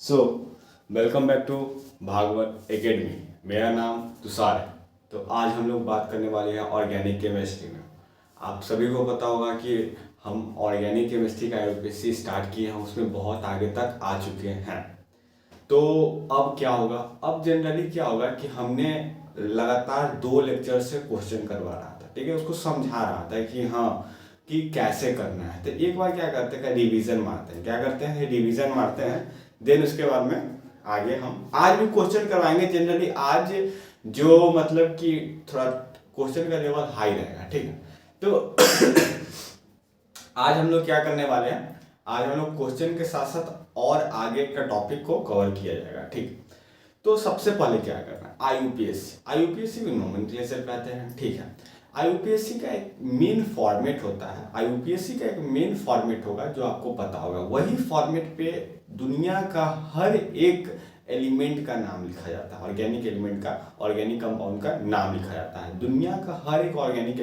So welcome back to Bhagwat academy. मेरा नाम तुषार है। तो आज हम लोग बात करने वाले हैं ऑर्गेनिक केमिस्ट्री में। आप सभी को पता होगा कि हम ऑर्गेनिक केमिस्ट्री का यूपीएससी स्टार्ट किए हैं, उसमें बहुत आगे तक आ चुके हैं। तो अब क्या होगा, अब जनरली क्या होगा कि हमने लगातार 2 लेक्चर से क्वेश्चन करवा रहा था, ठीक है, उसको समझा रहा था कि हाँ कि कैसे करना है। तो एक बार क्या करते हैं, रिवीजन मारते हैं, क्या करते हैं, रिवीजन मारते हैं। देन उसके बाद में आगे हम आज भी क्वेश्चन करवाएंगे। जनरली आज जो मतलब कि थोड़ा क्वेश्चन का लेवल हाई रहेगा, ठीक है। तो आज हम लोग क्या करने वाले हैं, आज हम लोग क्वेश्चन के साथ साथ और आगे का टॉपिक को कवर किया जाएगा, ठीक। तो सबसे पहले क्या करना है, आईयूपीएससी भी नोमेनक्लेचर कहते हैं, ठीक है। आईयूपीएससी का एक मेन फॉर्मेट होता है, आईयूपीएससी का एक मेन फॉर्मेट होगा जो आपको पता होगा। वही फॉर्मेट पे दुनिया का हर एक एलिमेंट का नाम लिखा जाता है, ऑर्गेनिक एलिमेंट का, ऑर्गेनिक कंपाउंड का नाम लिखा जाता है। दुनिया का हर एक ऑर्गेनिक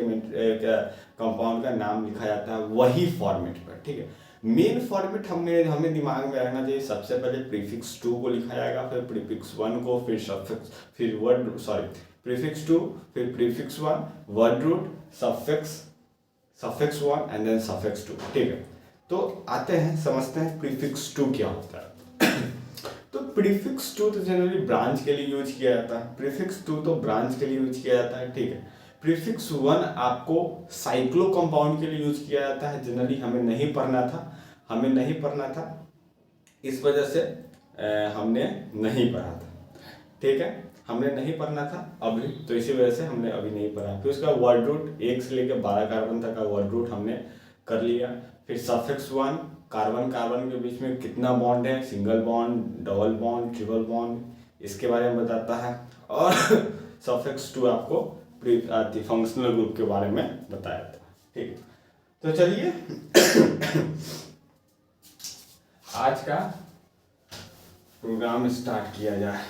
कंपाउंड का नाम लिखा जाता है वही फॉर्मेट पर, ठीक है। मेन फॉर्मेट हमें दिमाग में रखना चाहिए। सबसे पहले प्रीफिक्स 2 को लिखा जाएगा, फिर प्रीफिक्स 1 को, फिर सफिक्स, फिर वर्ड प्रीफिक्स 2, फिर prefix 1, word root, suffix 1 and then suffix 2, ठीक है। तो आते हैं, समझते हैं प्रीफिक्स 2 क्या होता है। तो प्रीफिक्स 2 तो जनरली ब्रांच के लिए यूज किया जाता है, प्रीफिक्स 2 तो ब्रांच के लिए यूज किया जाता है, ठीक है। प्रीफिक्स 1 आपको साइक्लो कंपाउंड के लिए यूज किया जाता है। जनरली हमें नहीं पढ़ना था, इस वजह से हमने नहीं पढ़ा था, ठीक है। हमने नहीं पढ़ना था अभी, तो इसी वजह से हमने अभी नहीं पढ़ा। फिर उसका वर्ड रूट 1 से लेकर 12 कार्बन तक का वर्ड रूट हमने कर लिया। फिर सफिक्स 1, कार्बन कार्बन के बीच में कितना बॉन्ड है, single bond, double bond, triple bond, इसके बारे में बताता है। और सफिक्स 2 आपको फंक्शनल ग्रुप के बारे में बताया था, ठीक है। तो चलिए आज का प्रोग्राम स्टार्ट किया जाए।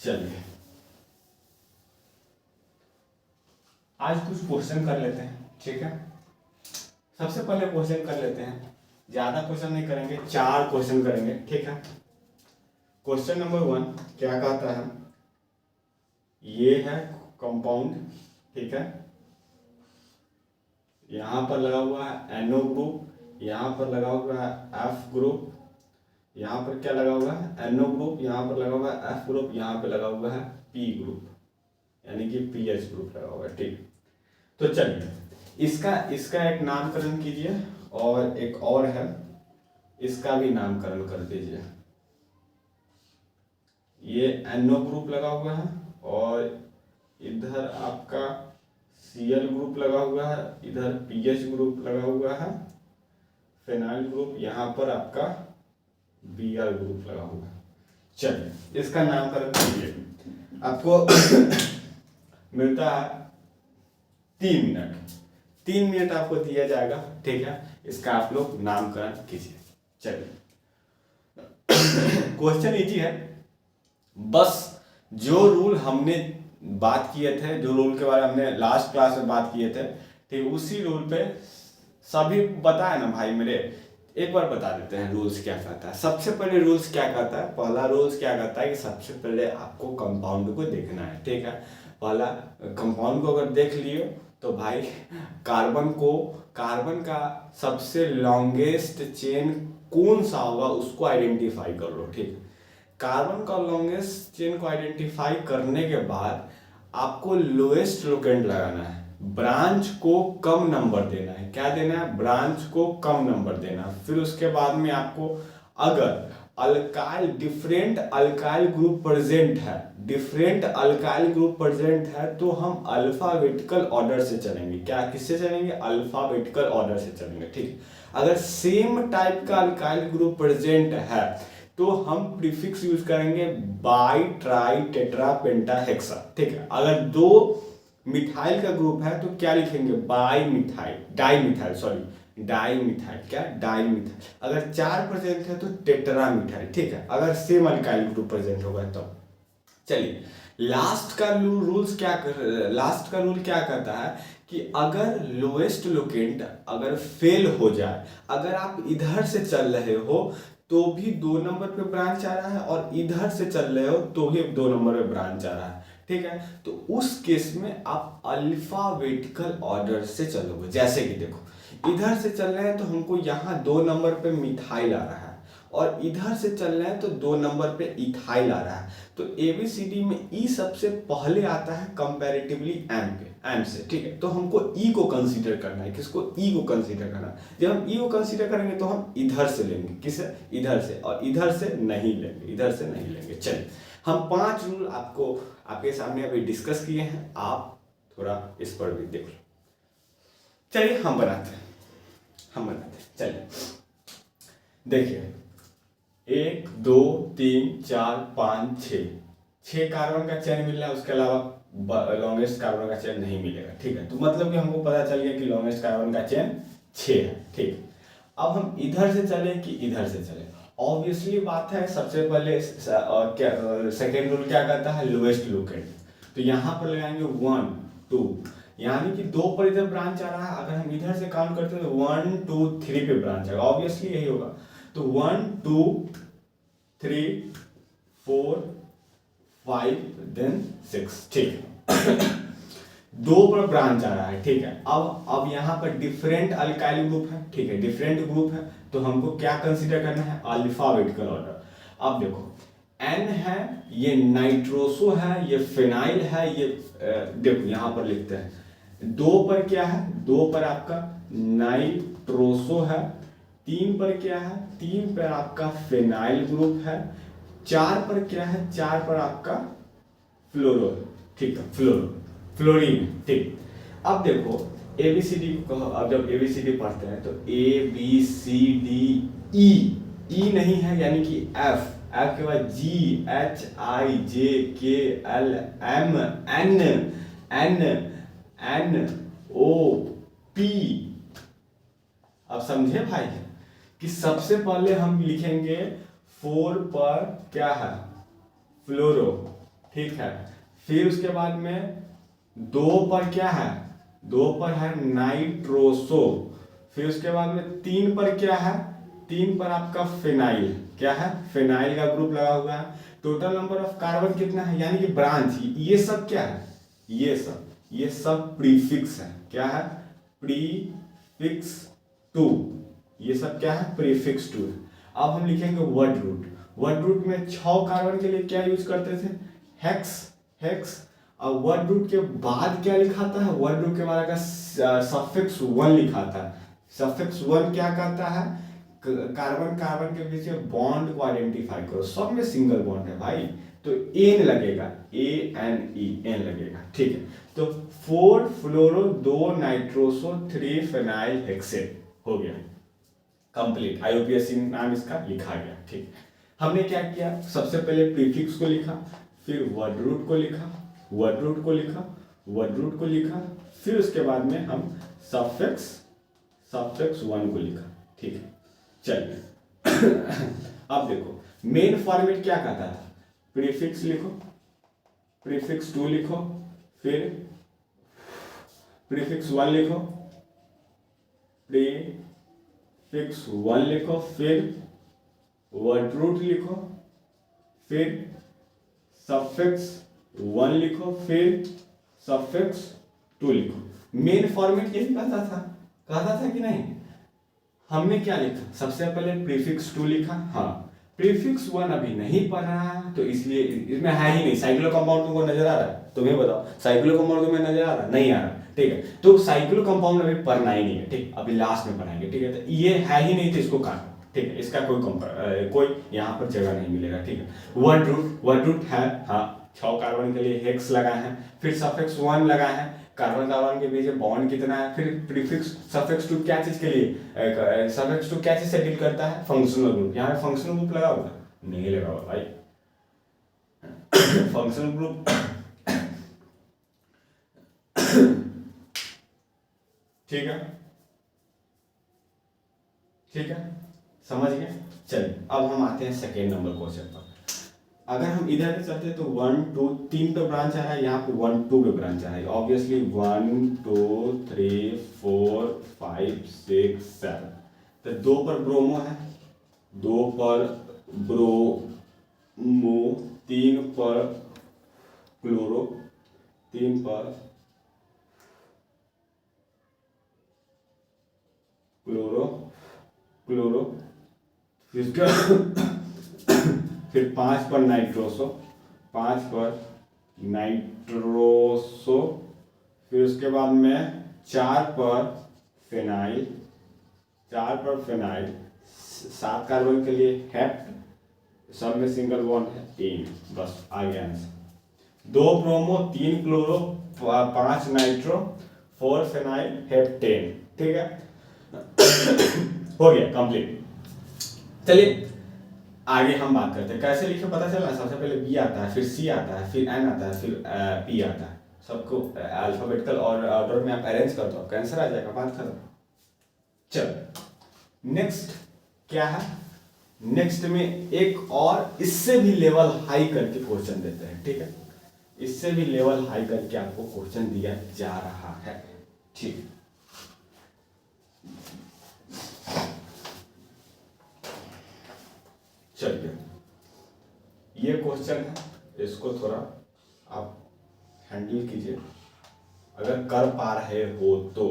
चलिए आज कुछ क्वेश्चन कर लेते हैं, ठीक है। सबसे पहले क्वेश्चन कर लेते हैं, ज्यादा क्वेश्चन नहीं करेंगे, 4 क्वेश्चन करेंगे, ठीक है। क्वेश्चन नंबर 1 क्या कहता है, ये है कंपाउंड, ठीक है। यहां पर लगा हुआ है NO ग्रुप, यहां पर लगा हुआ है F ग्रुप, यहां पर क्या लगा हुआ है, NO ग्रुप, यहां पर लगा हुआ है F ग्रुप, यहां पर लगा हुआ है P ग्रुप, यानी कि PH ग्रुप लगा हुआ है, ठीक। तो चलिए इसका एक नामकरण कीजिए, और एक और है, इसका भी नामकरण कर दीजिए। ये NO ग्रुप लगा हुआ है, और इधर आपका Cl ग्रुप लगा हुआ है, इधर PH ग्रुप लगा हुआ है, फिनाइल ग्रुप, यहाँ पर आपका Br ग्रुप लगा हुआ है। चलिए इसका नामकरण कीजिए। आपको मिलता है 3 मिनट आपको दिया जाएगा, ठीक है। इसका आप लोग नामकरण कीजिए। चलिए क्वेश्चन इजी है, बस जो रूल हमने बात किए थे, जो रूल के बारे में हमने लास्ट क्लास में बात किए थे, ठीक, उसी रूल पे सभी बताए ना भाई मेरे। एक बार बता देते हैं रूल्स क्या कहता है। सबसे पहले रूल्स क्या कहता है, पहला रूल्स क्या कहता है कि सबसे पहले आपको कंपाउंड को देखना है, ठीक है। पहला कंपाउंड को अगर देख लियो तो भाई कार्बन का सबसे लॉन्गेस्ट चेन कौन सा होगा उसको आइडेंटिफाई कर लो, ठीक है। कार्बन का लॉन्गेस्ट चेन को आइडेंटिफाई करने के बाद आपको लोएस्ट लोकेंट लगाना है, ब्रांच को कम नंबर देना है। क्या देना है, ब्रांच को कम नंबर देना है। फिर उसके बाद में आपको अगर डिफरेंट अल्काइल ग्रुप प्रेजेंट है तो हम अल्फाबेटिकल ऑर्डर से चलेंगे। क्या, किससे चलेंगे, अल्फाबेटिकल ऑर्डर से चलेंगे, ठीक। अगर सेम टाइप का अल्काइल ग्रुप प्रेजेंट है तो हम प्रीफिक्स यूज करेंगे by, try, tetra, penta, hexa, ठीक है। अगर 2 मिथाइल का ग्रुप है तो क्या लिखेंगे, डाई मिथाइल, क्या, डाई मिथाइल। अगर 4 प्रेजेंट है तो टेट्रा मिथाइल, ठीक है। अगर सेम अल्काइल ग्रुप प्रेजेंट होगा तो। चलिए लास्ट का रूल क्या कहता है कि अगर लोएस्ट लोकेंट अगर फेल हो जाए, अगर आप इधर से चल रहे हो तो भी 2 नंबर पे ब्रांच आ रहा है और इधर से चल रहे हो तो भी 2 नंबर पे ब्रांच आ रहा है, ठीक है, तो उस केस में आप अल्फाबेटिकल ऑर्डर से चलोगे। जैसे कि देखो इधर से चल रहे हैं तो हमको यहाँ 2 नंबर पे मिथाइल आ रहा है और इधर से चल रहे हैं तो 2 नंबर पे इथाइल आ रहा है, तो एबीसीडी में ई सबसे पहले आता है कंपैरेटिवली एम पे, एम से, ठीक है, तो हमको ई को कंसीडर करना है। किसको? ई को कंसीडर करना है। जब हम ई को कंसीडर करेंगे तो हम इधर से लेंगे, किसे? इधर से, और इधर से नहीं लेंगे, इधर से नहीं लेंगे। चलिए हम 5 रूल आपको आपके सामने अभी डिस्कस किए हैं, आप थोड़ा इस पर भी देख लो। चलिए हम बनाते हैं, चलिए देखिए 1 2 3 4 5 6 कार्बन का चेन मिल रहा है, उसके अलावा लॉन्गेस्ट कार्बन का चेन नहीं मिलेगा, ठीक है, तो मतलब कि हमको पता चल गया कि लॉन्गेस्ट कार्बन का चेन 6 है, ठीक। अब हम इधर से चले कि इधर से चले, ऑब्वियसली बात है, सबसे पहले सेकेंड रूल क्या कहता है? लोएस्ट लोकेंट, तो यहाँ पर लगाएंगे 1 2, यानी कि 2 पर इधर ब्रांच आ रहा है, अगर हम इधर से काउंट करते हैं तो 1 2 3 पे ब्रांच आएगा, ऑब्वियसली यही होगा, तो 1 2 3 4 5 देन 6, ठीक है। 2 पर ब्रांच आ रहा है, ठीक है। अब यहाँ पर डिफरेंट अल्काइल ग्रुप है, ठीक है, डिफरेंट ग्रुप है, तो हमको क्या कंसीडर करना है? Alphabetical order. अब देखो N है, ये नाइट्रोसो है, ये फिनाइल है, ये देखो यहाँ पर लिखते हैं 2 पर क्या है? 2 पर आपका नाइट्रोसो है, 3 पर क्या है? 3 पर आपका फिनाइल ग्रुप है, 4 पर क्या है? 4 पर आपका फ्लोरो, ठीक है, फ्लोरीन, ठीक। अब देखो एबीसीडी को, अब जब एबीसीडी पढ़ते हैं तो ए बी सी डी ई नहीं है, यानी कि एफ के बाद जी H I J K L M N N N O P. अब समझे भाई कि सबसे पहले हम लिखेंगे 4 पर क्या है? फ्लोरो, ठीक है, फिर उसके बाद में 2 पर क्या है? 2 पर है नाइट्रोसो, फिर उसके बाद में 3 पर क्या है? 3 पर आपका फिनाइल, क्या है? फिनाइल का ग्रुप लगा हुआ है। टोटल नंबर ऑफ कार्बन कितना है? यानी कि ब्रांच, ये सब क्या है? ये सब प्रीफिक्स है, क्या है? प्रीफिक्स 2, ये सब क्या है? प्रीफिक्स 2 है। अब हम लिखेंगे वर्ड रूट में 6 कार्बन के लिए क्या यूज करते थे? हेक्स। और वर्ड रूट के बाद क्या लिखाता है? वर्ड रूट के बाद का सफिक्स 1 लिखाता है। सफिक्स 1 क्या करता है? कार्बन के बीच में बॉन्ड को आइडेंटिफाई करो, सब में सिंगल बॉन्ड है भाई, तो एन लगेगा, एन लगेगा, ठीक है। तो 4 फ्लोरो 2 नाइट्रोसो 3 फिनाइल हेक्सेन हो गया कंप्लीट, आईयूपीएसी नाम इसका लिखा गया, ठीक। हमने क्या किया? सबसे पहले प्रीफिक्स को लिखा, फिर वर्ड रूट को लिखा, फिर उसके बाद में हम सफिक्स 1 को लिखा, ठीक है। चलिए अब देखो मेन फॉर्मेट क्या कहता था? प्रीफिक्स लिखो, प्रीफिक्स 2 लिखो, फिर प्रीफिक्स 1 लिखो, प्रीफिक्स 1 लिखो, फिर वर्ड रूट लिखो, फिर सफिक्स 1 लिखो, फिर सफिक्स 2 लिखो। मेन फॉर्मेट यही कहता था कि नहीं? हमने क्या लिखा? सबसे पहले प्रीफिक्स 2 लिखा, हाँ, प्रीफिक्स 1 अभी नहीं पढ़ रहा है तो इसलिए इसमें है ही नहीं। साइक्लो कंपाउंड तुमको नजर आ रहा है? तुम्हें बताओ, साइक्लो कंपाउंड तुम्हें नजर आ रहा है? नहीं आ रहा, ठीक है, तो साइक्लो कंपाउंड अभी पढ़ना ही नहीं है, ठीक, अभी लास्ट में पढ़ाएंगे, ठीक है, तो ये है ही नहीं तो इसको काटो, ठीक है, इसका कोई यहाँ पर जगह नहीं मिलेगा, ठीक है। वर्ड रूट है, हाँ, 6 कार्बन के लिए हेक्स लगाए हैं, फिर सफिक्स 1 लगाए हैं, कार्बन के बीच में बॉन्ड कितना है, फिर प्रीफिक्स सफिक्स 2 क्या चीज के लिए? सफिक्स 2 क्या चीज से डील करता है? Functional group. यहाँ पे फंक्शनल ग्रुप लगा हुआ नहीं लगा हुआ भाई फंक्शनल ग्रुप ठीक है, समझ गए। चलिए अब हम आते हैं सेकेंड नंबर क्वेश्चन पर। अगर हम इधर से चलते तो 1 2 3 पे ब्रांच आ रहा है, यहाँ पे 1 2 पे ब्रांच आ रहा है, ऑब्वियसली 1 2 3 4 5 6 7। तो 2 पर ब्रोमो है, 2 पर ब्रोमो, 3 पर क्लोरो, 3 पर क्लोरो क्लोरो, फिर 5 पर नाइट्रोसो, 5 पर नाइट्रोसो, फिर उसके बाद में 4 पर फिनाइल, 4 पर फिनाइल, 7 कार्बन के लिए हेप्ट, सब में सिंगल बॉन्ड है 3, बस आ गया answer. 2 bromo, 3 chloro, 5 nitro, 4 phenyl, heptane. ठीक है, हो गया कंप्लीट। चलिए आगे हम बात करते हैं कैसे लिखे, पता चला। सबसे पहले बी आता है, फिर सी आता है, फिर एन आता है, फिर पी आता है। सबको अल्फाबेटिकल और ऑर्डर में आप अरेंज कर दो, आपका आंसर आ जाएगा, बात खत्म। चलो नेक्स्ट क्या है, नेक्स्ट में एक और इससे भी लेवल हाई करके क्वेश्चन देते हैं। ठीक है, इससे भी लेवल हाई करके आपको क्वेश्चन दिया जा रहा है। ठीक, चलिए ये क्वेश्चन है, इसको थोड़ा आप हैंडल कीजिए अगर कर पा रहे हो तो।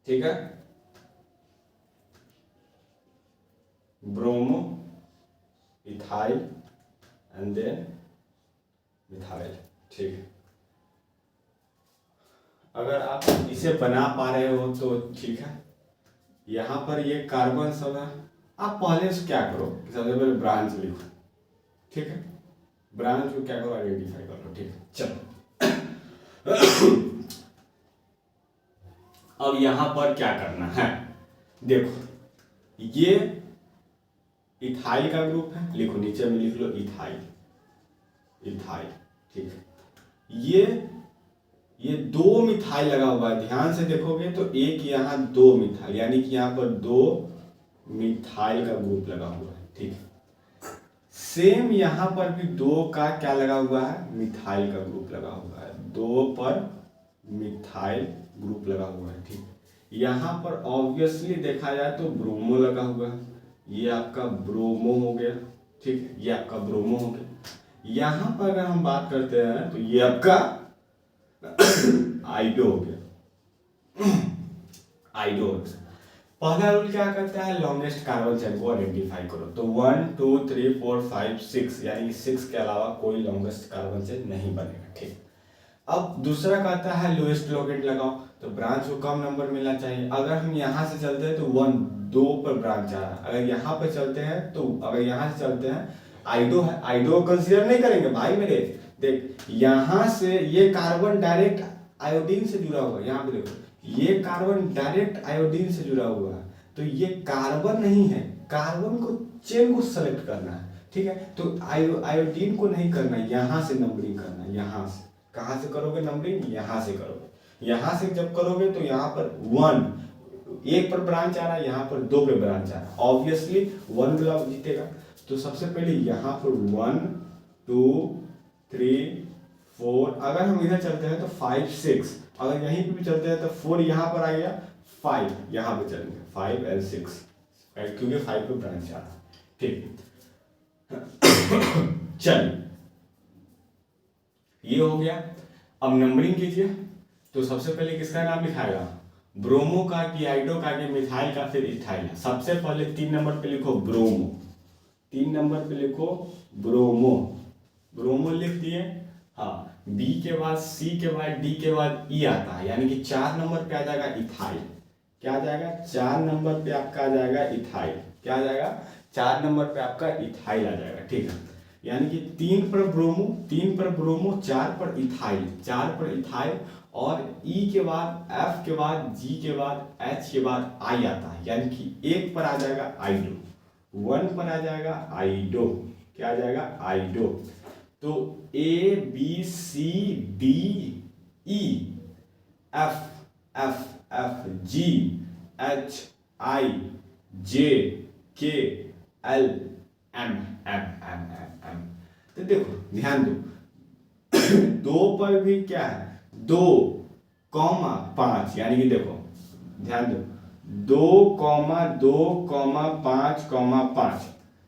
ठीक है, bromo, ethyl and then methyl. ठीक है, अगर आप इसे बना पा रहे हो तो ठीक है। यहाँ पर ये कार्बन सब है, आप पहले से क्या करो कि सबसे पहले ब्रांच लिखो। ठीक है, ब्रांच को क्या करो, आइडेंटिफाई कर लो। ठीक है, चलो अब यहाँ पर क्या करना है, देखो ये इथाइल का ग्रुप है, लिखो नीचे में लिख लो इथाइल, इथाइल। ठीक है, ये 2 मिथाइल लगा हुआ है, ध्यान से देखोगे तो एक यहाँ 2 मिथाइल, यानी कि यहाँ पर 2 मिथाइल का ग्रुप लगा हुआ है। ठीक है, सेम यहाँ पर भी 2 का क्या लगा हुआ है, मिथाइल का ग्रुप लगा हुआ है, 2 पर मिथाइल ग्रुप लगा हुआ है। ठीक, यहाँ पर ऑब्वियसली देखा जाए तो ब्रोमो लगा हुआ है, ये आपका ब्रोमो हो गया। ठीक है, ये आपका ब्रोमो हो गया। यहाँ पर अगर हम बात करते हैं तो ये आपका आइडो हो गया, आइडो हो गया। पहला रूल क्या करता है, लॉन्गेस्ट कार्बन चेन को आइडेंटिफाई करो। तो 1 2 3 4 5 6, यानी 6 के अलावा कोई लॉन्गेस्ट कार्बन चेन नहीं बनेगा। ठीक, अब दूसरा कहता है लोएस्ट लोकेट लगाओ, तो ब्रांच को कम नंबर मिलना चाहिए। अगर हम यहाँ से चलते हैं तो 1 2 पर ब्रांच आ रहा है, अगर यहाँ पे चलते हैं तो, अगर यहाँ से चलते हैं आइडो है, आइडो कंसीडर नहीं करेंगे भाई मेरे। देख यहाँ से ये कार्बन डायरेक्ट आयोडीन से जुड़ा हुआ है, यहाँ पे देखो ये कार्बन डायरेक्ट आयोडीन से जुड़ा हुआ है, तो ये कार्बन नहीं है, कार्बन को चेन को सेलेक्ट करना है। ठीक है, तो आयोडीन को नहीं करना, यहाँ से नंबरिंग करना है। यहाँ से कहाँ से करोगे नंबरिंग, यहाँ से करोगे। यहाँ से जब करोगे तो यहाँ पर 1 1 पर ब्रांच आ रहा है, यहाँ पर 2 पे ब्रांच आ रहा है, ऑब्वियसली 1 वाला जीतेगा। तो सबसे पहले यहाँ पर 1 2 3 4, अगर हम इधर चलते हैं तो 5 6, अगर यहीं पे भी चलते हैं तो 4 यहाँ पर आ गया, 5 यहाँ पे चलेंगे, 5 और 6, क्योंकि 5 पे ब्रांच आ रहा है। ठीक चलिए ये हो गया। अब नंबरिंग कीजिए, तो सबसे पहले किसका नाम लिखाएगा, ब्रोमो का कि आइडो का कि मिथाइल का, फिर इथाइल। सबसे पहले 3 नंबर पे लिखो ब्रोमो, 3 नंबर पे लिखो ब्रोमो, ब्रोमो लिख दिए। हाँ, बी के बाद सी के बाद डी के बाद ई आता है, यानी कि 4 नंबर पे आ जाएगा इथाइल। क्या आ जाएगा, 4 नंबर पे आपका आ जाएगा इथाइल। क्या आ जाएगा, 4 नंबर पे आपका इथाइल आ जाएगा। ठीक है, यानी कि 3 पर ब्रोमो, 3 पर ब्रोमो, 4 पर इथाइल, 4 पर इथाइल, और ई के बाद एफ के बाद जी के बाद एच के बाद आई आता है, यानी कि 1 पर आ जाएगा आइडो, 1 पर आ जाएगा आइडो। क्या आ जाएगा, आइडो। तो A B C D E F F F G H I J K L M M M M M. तो देखो ध्यान दो, दो पर भी क्या है, 2,5, यानी कि देखो ध्यान दो, 2,2,5,5।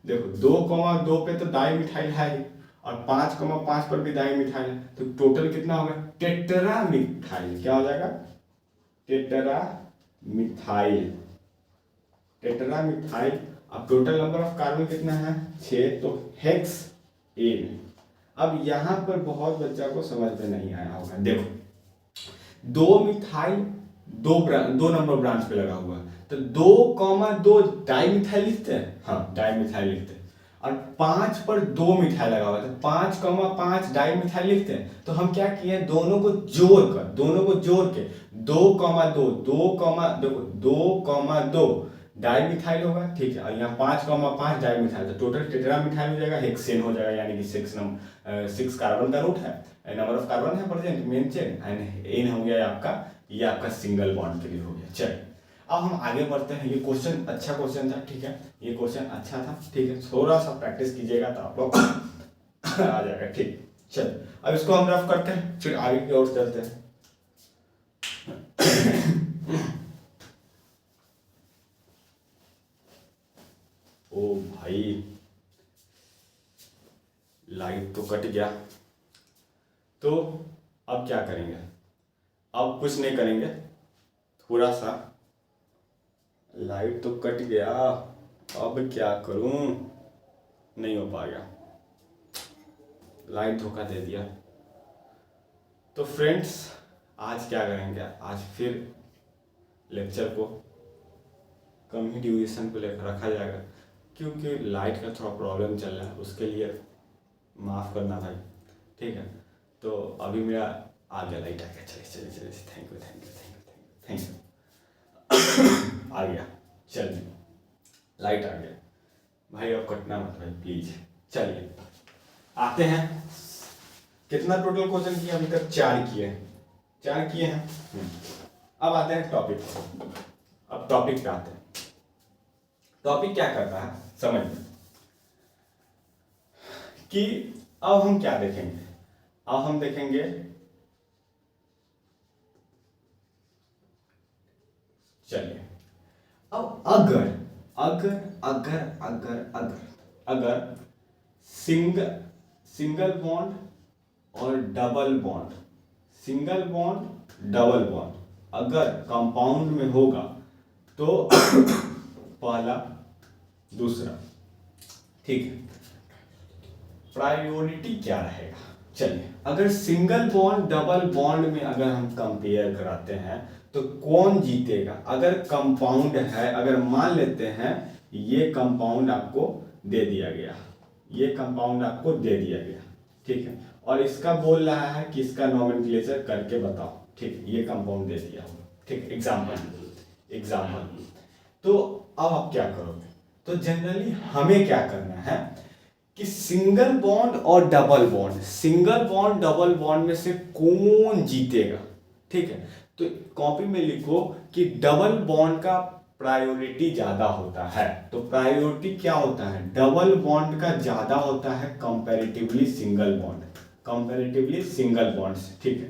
देखो 2,2 पे तो डाई मिथाइल है ही, और 5,5 पर भी डाई मिथाइल है, तो टोटल कितना होगा, टेट्रा मिथाइल। क्या हो जाएगा, टेट्रा मिथाइल, टेट्रा मिथाइल। अब टोटल नंबर ऑफ कार्बन कितना है, 6, तो हेक्स एन। अब यहाँ पर बहुत बच्चा को समझ में नहीं आया होगा, देखो 2 मिथाइल दो नंबर ब्रांच पे लगा हुआ है, तो 2,2 डाई मिथाइल लिखते हैं, हाँ डाई मिथाइल लिखते हैं, और 5 पर 2 मिथाइल लगा हुआ है, तो 5,5 डाई मिथाइल लिखते हैं। तो हम क्या किए, दोनों को जोड़ के 2,2 देखो 2,2 डाई मिथाइल होगा, ठीक है, और यहाँ 5,5 डाई मिथाइल, तो टोटल टेट्रा मिथाइल हो जाएगा, हेक्सेन हो जाएगा, यानी कि 6 कार्बन का रूट है, नंबर ऑफ कार्बन है प्रेजेंट मेन चेन, एंड एन हो गया आपका, ये आपका सिंगल बॉन्ड के लिए हो गया। चलिए अब हम आगे बढ़ते हैं। ये क्वेश्चन अच्छा क्वेश्चन था, ठीक है, ये क्वेश्चन अच्छा था, ठीक है, थोड़ा सा प्रैक्टिस कीजिएगा तो आप लोग आ जाएगा, ठीक। चलिए अब इसको हम रफ करते हैं, फिर आगे की ओर चलते हैं। ओ भाई लाइट तो कट गया, तो अब क्या करेंगे, अब कुछ नहीं करेंगे, थोड़ा सा, लाइट तो कट गया, अब क्या करूं, नहीं हो पाएगा, लाइट धोखा दे दिया। तो फ्रेंड्स आज क्या करेंगे, आज फिर लेक्चर को कम ही ड्यूरेशन पे लेकर रखा जाएगा, क्योंकि लाइट का थोड़ा प्रॉब्लम चल रहा है, उसके लिए माफ़ करना भाई, ठीक है। तो अभी मेरा आ गया, लाइट आ गया, चलिए, थैंक यू आ गया, चलिए लाइट आ गया भाई, अब कटना मत भाई प्लीज। चलिए आते हैं, कितना टोटल क्वेश्चन किए अभी तक, 4 किए हैं। अब आते हैं टॉपिक, अब टॉपिक पे आते हैं। टॉपिक क्या करता है समझ में, कि अब हम क्या देखेंगे, अब हम देखेंगे, चलिए अब अगर सिंगल बॉन्ड और डबल बॉन्ड, अगर कंपाउंड में होगा तो पहला दूसरा, ठीक है, प्रायोरिटी क्या रहेगा। चलिए अगर सिंगल बॉन्ड डबल बॉन्ड में अगर हम कंपेयर कराते हैं तो कौन जीतेगा, अगर कंपाउंड है, अगर मान लेते हैं ये कंपाउंड आपको दे दिया गया, ठीक है, और इसका बोल रहा है कि इसका नोमेनक्लेचर करके बताओ, ठीक, ये कंपाउंड दे दिया होगा, ठीक, एग्जाम्पल। तो अब आप क्या करोगे, तो जनरली हमें क्या करना है कि सिंगल बॉन्ड और डबल बॉन्ड में से कौन जीतेगा, ठीक है। तो कॉपी में लिखो कि डबल बॉन्ड का प्रायोरिटी ज्यादा होता है, तो प्रायोरिटी क्या होता है, डबल बॉन्ड का ज्यादा होता है कंपैरेटिवली सिंगल बॉन्ड से, ठीक है।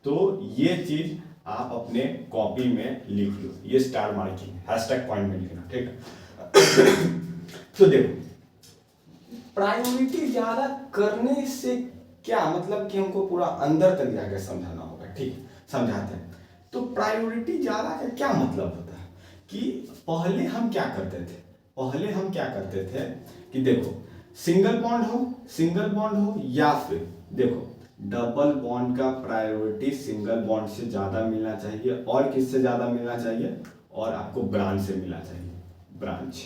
तो ये चीज आप अपने कॉपी में लिख लो, ये स्टार मार्किंग हैशटैग पॉइंट में लिखना, ठीक है। तो देखो प्रायोरिटी ज्यादा करने से क्या मतलब कि हमको पूरा अंदर तक जाकर समझाना होगा, ठीक है, समझाते हैं। तो प्रायोरिटी ज्यादा का क्या मतलब होता है कि पहले हम क्या करते थे कि देखो सिंगल बॉन्ड हो या फिर देखो डबल बॉन्ड का प्रायोरिटी सिंगल बॉन्ड से ज्यादा मिलना चाहिए, और किससे ज्यादा मिलना चाहिए, और आपको ब्रांच से मिलना चाहिए, ब्रांच।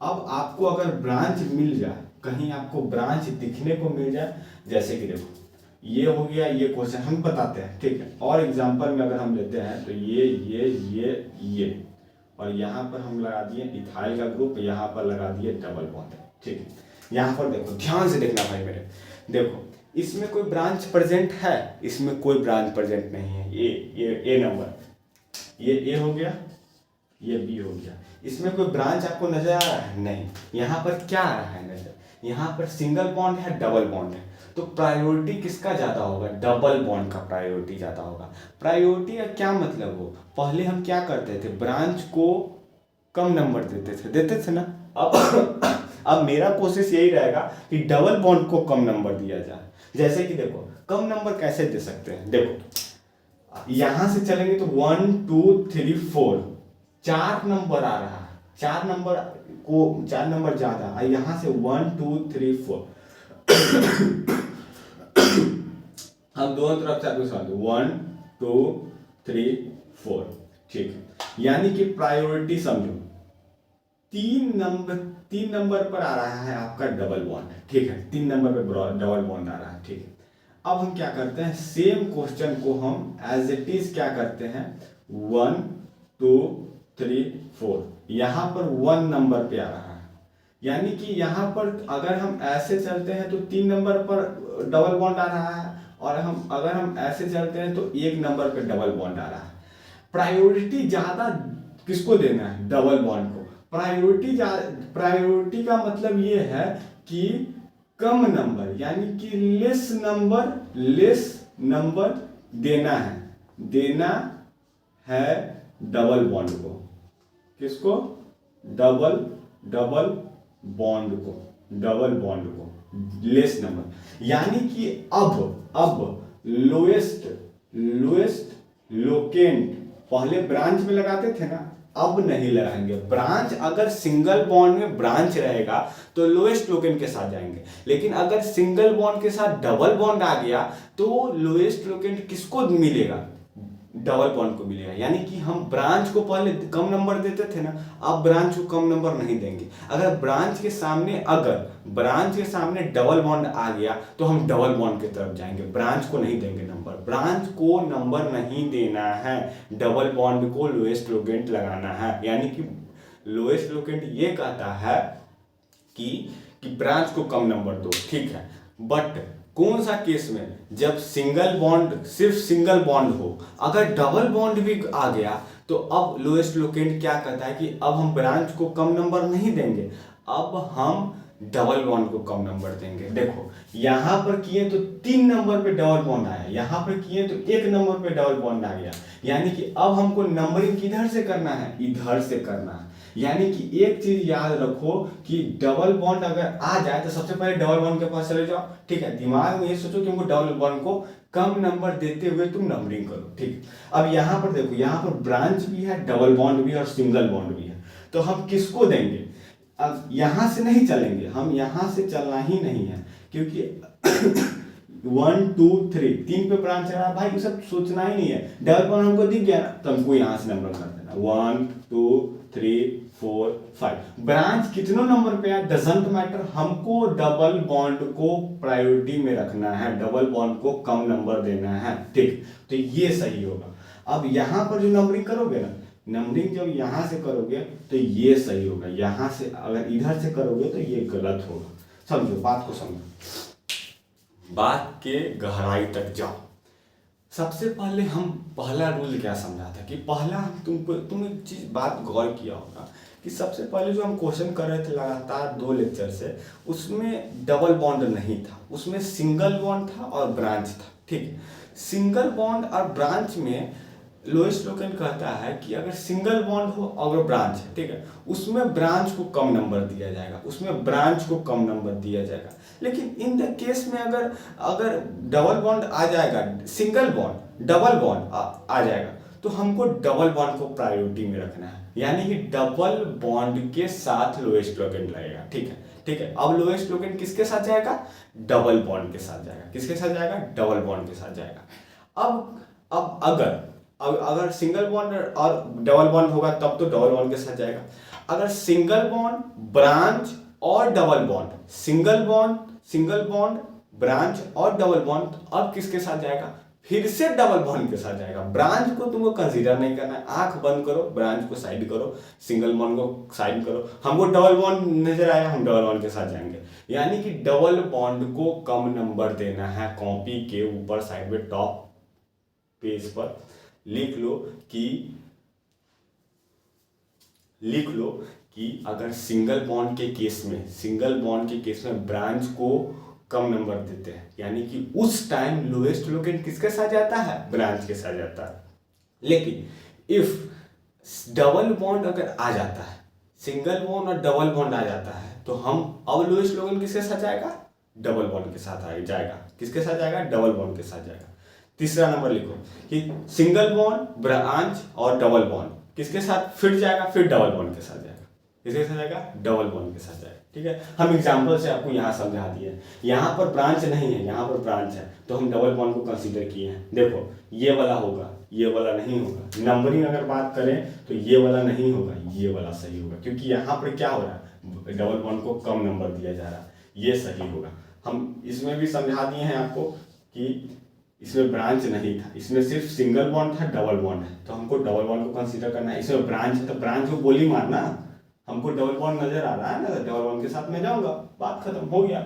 अब आपको अगर ब्रांच मिल जाए, कहीं आपको ब्रांच दिखने को मिल जाए, जैसे कि देखो ये हो गया, ये क्वेश्चन हम बताते हैं, ठीक है, और एग्जांपल में अगर हम लेते हैं तो ये और यहाँ पर हम लगा दिए इथाइल का ग्रुप, यहाँ पर लगा दिए डबल बॉन्ड, ठीक है। यहाँ पर देखो ध्यान से देखना भाई मेरे, देखो इसमें कोई ब्रांच प्रेजेंट है, इसमें कोई ब्रांच प्रेजेंट नहीं है, ये नंबर, ये ए हो गया, ये बी हो गया। इसमें कोई ब्रांच आपको नजर आ रहा है? नहीं। यहाँ पर क्या आ रहा है नजर? यहाँ पर सिंगल बॉन्ड है, डबल बॉन्ड है, तो प्रायोरिटी किसका ज़्यादा होगा? डबल बॉन्ड का प्रायोरिटी ज़्यादा होगा। प्रायोरिटी का क्या मतलब हो? पहले हम क्या करते थे? ब्रांच को कम नंबर देते थे ना। अब मेरा कोशिश यही रहेगा कि डबल बॉन्ड को कम नंबर दिया जाए। जैसे कि देखो, कम नंबर कैसे दे सकते हैं? देखो यहां से चलेंगे तो 1 2 3 4 4 नंबर आ रहा है, 4 नंबर ज्यादा, यहां से 1 2 3 4 हम दोनों तरफ से आपको समझ 1 2 3 4, ठीक है। यानी कि प्रायोरिटी समझो, 3 नंबर पर आ रहा है आपका डबल बॉन्ड, ठीक है। 3 नंबर पर डबल बॉन्ड आ रहा है, ठीक है। अब हम क्या करते हैं? सेम क्वेश्चन को हम एज इट इज क्या करते हैं? 1 2 3 4, यहां पर 1 नंबर पे आ रहा है, यानी कि यहां पर अगर हम ऐसे चलते हैं तो 3 नंबर पर डबल बॉन्ड आ रहा है, और अगर हम ऐसे चलते हैं तो 1 नंबर पे डबल बॉन्ड आ रहा है। प्रायोरिटी ज्यादा किसको देना है? डबल बॉन्ड को। प्रायोरिटी का मतलब ये है कि कम नंबर, यानी कि लेस नंबर देना है डबल बॉन्ड को। किसको? डबल बॉन्ड को लेस नंबर, यानी कि अब लोएस्ट लोकेंट पहले ब्रांच में लगाते थे ना, अब नहीं लगाएंगे। ब्रांच अगर सिंगल बॉन्ड में ब्रांच रहेगा तो लोएस्ट लोकेंट के साथ जाएंगे, लेकिन अगर सिंगल बॉन्ड के साथ डबल बॉन्ड आ गया तो लोएस्ट लोकेंट किसको मिलेगा? डबल बॉन्ड को मिलेगा। यानी कि हम ब्रांच को पहले कम नंबर देते थे ना, अब ब्रांच को कम नंबर नहीं देंगे। अगर ब्रांच के सामने डबल बॉन्ड आ गया तो हम डबल बॉन्ड की तरफ जाएंगे, ब्रांच को नहीं देंगे नंबर। ब्रांच को नंबर नहीं देना है, डबल बॉन्ड को लोएस्ट लोकेंट लगाना है। यानी कि लोएस्ट लोकेंट ये कहता है कि ब्रांच को कम नंबर दो, ठीक है। बट कौन सा केस में? जब सिर्फ सिंगल बॉन्ड हो। अगर डबल बॉन्ड भी आ गया तो अब लोएस्ट लोकेंट क्या कहता है कि अब हम ब्रांच को कम नंबर नहीं देंगे, अब हम डबल बॉन्ड को कम नंबर देंगे। देखो यहां पर किए तो 3 नंबर पे डबल बॉन्ड आया, यहां पर किए तो 1 नंबर पे डबल बॉन्ड आ गया, यानी कि अब हमको नंबरिंग किधर से करना है? इधर से करना है। यानी कि एक चीज याद रखो कि डबल बॉन्ड अगर आ जाए तो सबसे पहले डबल बॉन्ड के पास चले जाओ, ठीक है। दिमाग में ये सोचो कि हमको डबल बॉन्ड को कम नंबर देते हुए तुम नंबरिंग करो, ठीक। अब यहाँ पर देखो, यहाँ पर ब्रांच भी है, डबल बॉन्ड भी है और सिंगल बॉन्ड भी है, तो हम किसको देंगे? अब यहां से नहीं चलेंगे, हम यहां से चलना ही नहीं है, क्योंकि 1 2 3 पे ब्रांच है भाई, ये सब सोचना ही नहीं है। डबल बॉन्ड हमको दिख गया ना, तो हमको यहां से नंबर कर देना 1 2 3 4 5। ब्रांच कितनों नंबर पे है डजंट मैटर, हमको डबल बॉन्ड को प्रायोरिटी में रखना है, डबल बॉन्ड को कम नंबर देना है, ठीक। तो ये सही होगा। अब यहां पर जो नंबरिंग करोगे ना, नंबरिंग जब यहां से करोगे तो ये सही होगा, यहां से अगर इधर से करोगे तो ये गलत होगा। समझो, बात को समझो, बात के गहराई तक जाओ। सबसे पहले हम पहला रूल क्या समझा था कि पहला तुम एक चीज बात गौर किया होगा कि सबसे पहले जो हम क्वेश्चन कर रहे थे लगातार 2 लेक्चर से, उसमें डबल बॉन्ड नहीं था, उसमें सिंगल बॉन्ड था और ब्रांच था, ठीक। सिंगल बॉन्ड और ब्रांच में लोएस्ट लोकेंट कहता है कि अगर सिंगल बॉन्ड हो और ब्रांच है, ठीक है, उसमें ब्रांच को कम नंबर दिया जाएगा, लेकिन इन द केस में अगर डबल बॉन्ड आ जाएगा, सिंगल बॉन्ड डबल बॉन्ड आ जाएगा, तो हमको डबल बॉन्ड को प्रायोरिटी में रखना है, यानी कि डबल बॉन्ड के साथ लोएस्ट लोकेंट लगेगा, ठीक है। अब लोएस्ट लोकेंट किसके साथ जाएगा? डबल बॉन्ड के साथ जाएगा। किसके साथ जाएगा? डबल बॉन्ड के साथ जाएगा। अब अगर सिंगल बॉन्ड और डबल बॉन्ड होगा तब तो डबल बॉन्ड के साथ जाएगा। अगर सिंगल बॉन्ड ब्रांच और double bond, single bond branch और डबल बॉन्ड, अब किसके साथ जाएगा? फिर से डबल बॉन्ड के साथ जाएगा। ब्रांच को तुमको कंसीडर नहीं करना है, आंख बंद करो, ब्रांच को साइड करो, सिंगल बॉन्ड को साइड करो। हमको डबल बॉन्ड नजर आया, हम डबल बॉन्ड के साथ जाएंगे। यानी कि डबल बॉन्ड को कम नंबर देना है। कॉपी के ऊपर साइड में टॉप पेज पर लिख लो कि लिख लो कि अगर सिंगल बॉन्ड के केस में ब्रांच को कम नंबर देते हैं, यानी कि उस टाइम लोएस्ट लोकेंट किसके साथ जाता है, ब्रांच के साथ जाता है। लेकिन इफ डबल बॉन्ड अगर आ जाता है, सिंगल बॉन्ड और डबल बॉन्ड आ जाता है, तो हम अब लोएस्ट लोकेंट किसके साथ जाएगा, डबल बॉन्ड के साथ जाएगा। किसके साथ जाएगा, डबल बॉन्ड के साथ जाएगा। तीसरा नंबर लिखो कि सिंगल बॉन्ड, ब्रांच और डबल बॉन्ड किसके साथ फिर जाएगा, फिर डबल बॉन्ड के साथ जाएगा। किसके साथ जाएगा, डबल बॉन्ड के साथ जाएगा। ठीक है, हम एग्जांपल से आपको यहाँ समझा दिए। यहाँ पर ब्रांच नहीं है, यहाँ पर ब्रांच है, तो हम डबल बॉन्ड को कंसीडर किए हैं। देखो ये वाला होगा, ये वाला नहीं होगा। नंबरिंग अगर बात करें तो ये वाला नहीं होगा, ये वाला सही होगा, क्योंकि यहाँ पर क्या हो रहा है, डबल बॉन्ड को कम नंबर दिया जा रहा है, ये सही होगा। हम इसमें भी समझा दिए हैं आपको कि इसमें ब्रांच नहीं था, इसमें सिर्फ सिंगल बॉन्ड था, डबल बॉन्ड है, तो हमको डबल बॉन्ड को कंसीडर करना है। इसमें ब्रांच है तो ब्रांच को गोली मारना, हमको डबल बॉन्ड नजर आ रहा है ना, डबल बॉन्ड के साथ में जाऊंगा, बात खत्म हो गया,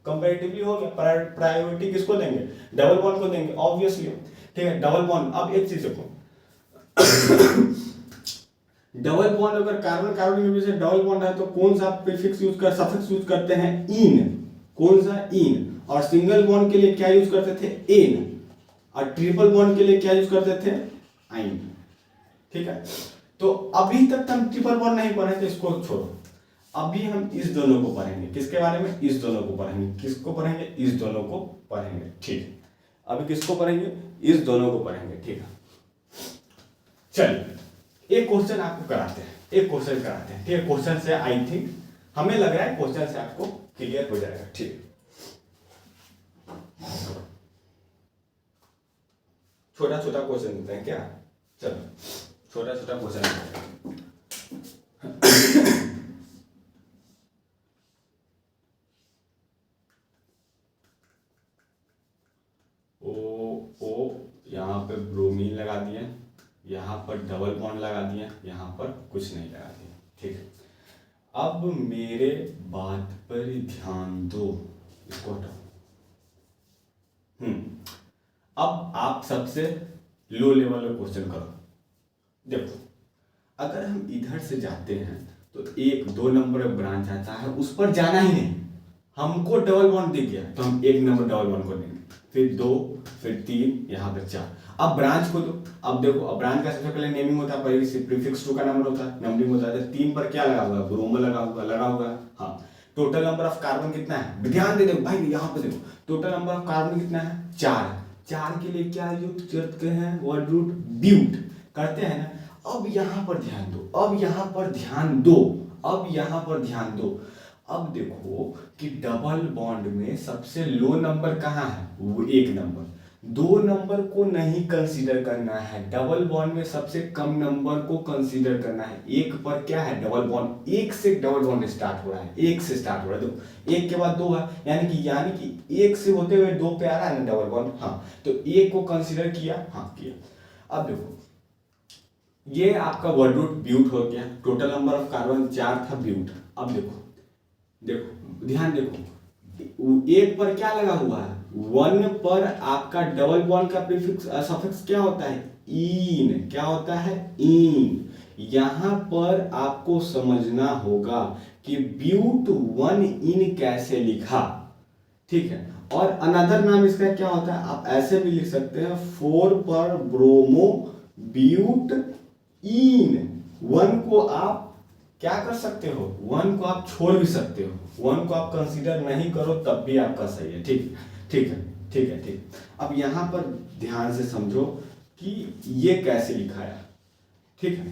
कंपैरेटिवली हो गया। प्रायोरिटी किसको देंगे, डबल बॉन्ड को देंगे ऑब्वियसली। ठीक है, डबल बॉन्ड। अब एक चीज देखो, डबल बॉन्ड अगर कार्बन कार्बन के बीच में डबल बॉन्ड है तो कौन सा प्रीफिक्स सफिक्स यूज करते हैं, इन। कौन सा, इन। और सिंगल बॉन्ड के लिए क्या यूज करते थे, एन। और ट्रिपल बॉन्ड के लिए क्या यूज करते थे, आइन। ठीक है, तो अभी तक हम ट्रिपल बॉन्ड नहीं पढ़े थे, इसको छोड़ो। अभी हम इस दोनों को पढ़ेंगे। किसके बारे में, इस दोनों को पढ़ेंगे। किसको पढ़ेंगे, इस दोनों को पढ़ेंगे। ठीक है, अभी किसको पढ़ेंगे, इस दोनों को पढ़ेंगे। ठीक है, चलिए एक क्वेश्चन आपको कराते हैं, ठीक है। क्वेश्चन से आई थिंक, हमें लग रहा है क्वेश्चन से आपको क्लियर हो जाएगा। ठीक, छोटा छोटा क्वेश्चन देते हैं क्या, चलो छोटा छोटा क्वेश्चन देते हैं। ओ यहाँ पे ब्रोमीन लगा दिए, यहाँ पर डबल बॉन्ड लगा दिए, यहाँ पर कुछ नहीं लगा दिए। ठीक है, अब मेरे बात पर ध्यान दो, इसको हटाओ। अब आप सबसे लो लेवल का क्वेश्चन करो। देखो, अगर हम इधर से जाते हैं तो 1-2 नंबर ब्रांच आता है, उस पर जाना ही नहीं, हमको डबल बॉन्ड दिख गया तो हम 1 नंबर डबल बॉन्ड को देंगे, फिर 2, फिर 3, यहाँ पर 4। अब ब्रांच को दो। अब देखो, अब ब्रांच का सबसे पहले नेमिंग होता है, पहले प्रीफिक्स 2 का नंबर होता है, नंबरिंग होता है। 3 पर क्या लगा हुआ है, ब्रोमो लगा हुआ है। हाँ, टोटल नंबर ऑफ कार्बन कितना है, ध्यान दे दो भाई, यहाँ पे देखो, टोटल नंबर ऑफ कार्बन कितना है, 4। 4 के लिए क्या यूज करते हैं, वर्ड रूट ब्यूट करते हैं ना। अब यहाँ पर ध्यान दो, अब यहाँ पर ध्यान दो, अब यहाँ पर ध्यान दो। अब देखो कि डबल बॉन्ड में सबसे लो नंबर कहाँ है, वो 1 नंबर। 2 नंबर को नहीं कंसीडर करना है, डबल बॉन्ड में सबसे कम नंबर को कंसीडर करना है। 1 पर क्या है, डबल बॉन्ड, 1 से डबल बॉन्ड स्टार्ट हो रहा है, 1 से स्टार्ट हो रहा है। देखो 1 के बाद 2 है, यानी कि 1 से होते हुए 2 पे आ रहा है ना डबल बॉन्ड। हाँ, तो 1 को कंसीडर किया, हाँ किया। अब देखो, ये आपका वर्ड रूट ब्यूट हो गया, टोटल नंबर ऑफ कार्बन 4 था, ब्यूट। अब देखो ध्यान देखो, 1 पर क्या लगा हुआ है, 1 पर आपका डबल बॉन्ड का प्रीफिक्स सफिक्स क्या होता है, इन। क्या होता है, इन। यहां पर आपको समझना होगा कि ब्यूट 1 इन कैसे लिखा। ठीक है, और अनदर नाम इसका क्या होता है, आप ऐसे भी लिख सकते हैं, 4 पर ब्रोमो ब्यूट इन। 1 को आप क्या कर सकते हो, 1 को आप छोड़ भी सकते हो, 1 को आप कंसीडर नहीं करो तब भी आपका सही है। ठीक। अब यहाँ पर ध्यान से समझो कि ये कैसे लिखा है। ठीक है,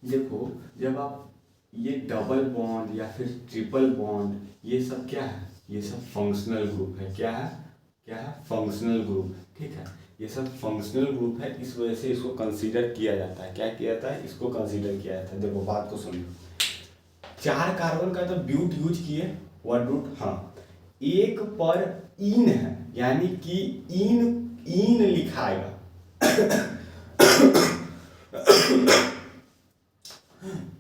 देखो जब आप ये डबल बॉन्ड या फिर ट्रिपल बॉन्ड, ये सब क्या है, ये सब फंक्शनल ग्रुप है। क्या है, फंक्शनल ग्रुप। ठीक है, ये सब फंक्शनल ग्रुप है, इस वजह से इसको कंसीडर किया जाता है। क्या किया जाता है, इसको कंसीडर किया जाता है। देखो बात को समझो, 4 कार्बन का तो ब्यूट यूज किए, वर्ड रूट। हाँ, 1 पर इन है, यानी कि इन लिखाएगा।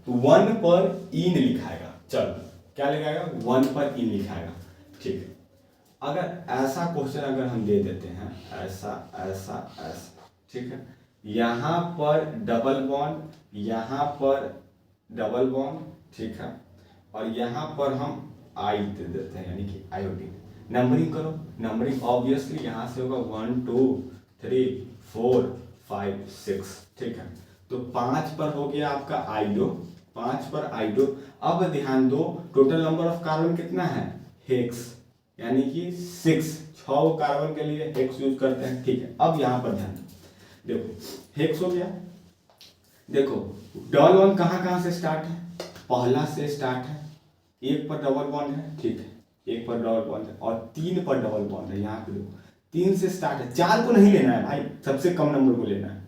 1 पर इन लिखाएगा, चलो क्या लिखाएगा, 1 पर इन लिखाएगा। ठीक है, अगर ऐसा क्वेश्चन अगर हम दे देते हैं, ऐसा, ठीक है, यहाँ पर डबल बॉन्ड, यहाँ पर डबल बॉन्ड, ठीक है, और यहाँ पर हम आई दे देते हैं, यानी कि आयोडीन। नंबरिंग करो, नंबरिंग ऑब्वियसली यहाँ से होगा 1 2 3 4 5 6, ठीक है। तो 5 पर हो गया आपका आइडो, 5 पर आइडो। अब ध्यान दो, टोटल नंबर ऑफ कार्बन कितना है, हेक्स, यानी कि 6, 6 कार्बन के लिए हेक्स यूज करते हैं, ठीक है। अब यहाँ पर ध्यान दो, देखो हेक्स हो गया। देखो डबल बॉन्ड कहाँ कहाँ से स्टार्ट है, पहला से स्टार्ट है, एक पर डबल बॉन्ड है, ठीक है, एक पर डबल बॉन्ड है, और 3 पर डबल बॉन्ड है। यहाँ पे देखो 3 से स्टार्ट है, 4 को नहीं लेना है भाई, सबसे कम नंबर को लेना है,